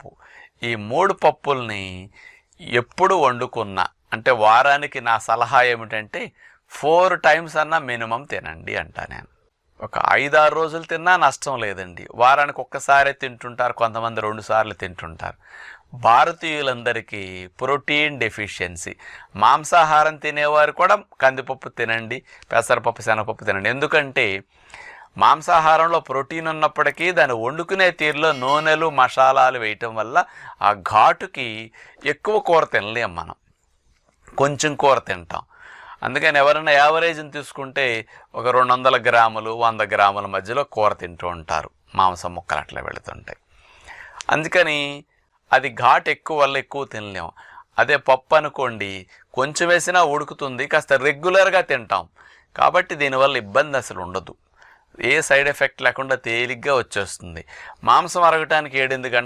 పప్పు. ఈ 3 పప్పుల్ని ఎప్పుడు వండుకున్నా అంటే వారానికి నా సలహా ఏమిటంటే 4 టైమ్స్ అన్నా మినిమం తినండి అంటా నేను. ఒక 5-6 రోజులు తిన్నా నష్టం లేదండి. వారానికి ఒక్కసారే తింటుంటారు, కొంతమంది 2 సార్లు తింటుంటారు. భారతీయులందరికీ ప్రోటీన్ డెఫిషియన్సీ. మాంసాహారం తినేవారు కూడా కందిపప్పు తినండి, పెసరపప్పు, శనగపప్పు తినండి. ఎందుకంటే మాంసాహారంలో ప్రోటీన్ ఉన్నప్పటికీ దాన్ని వండుకునే తీరులో నూనెలు, మసాలాలు వేయటం వల్ల ఆ ఘాటుకి ఎక్కువ కూర తినలేం మనం, కొంచెం కూర తింటాం. అందుకని ఎవరైనా యావరేజ్ని తీసుకుంటే ఒక 200 గ్రాములు 100 గ్రాముల మధ్యలో కూర తింటూ ఉంటారు, మాంసం ముక్కలు అట్లా వెళుతుంటాయి. అందుకని అది ఘాటు ఎక్కువ వల్ల ఎక్కువ తినలేము. అదే పప్పు అనుకోండి, కొంచెం వేసినా ఉడుకుతుంది, కాస్త రెగ్యులర్గా తింటాం కాబట్టి దీనివల్ల ఇబ్బంది అసలు ఉండదు, ఏ సైడ్ ఎఫెక్ట్ లేకుండా తేలిగ్గా వచ్చేస్తుంది. మాంసం అరగటానికి 7-8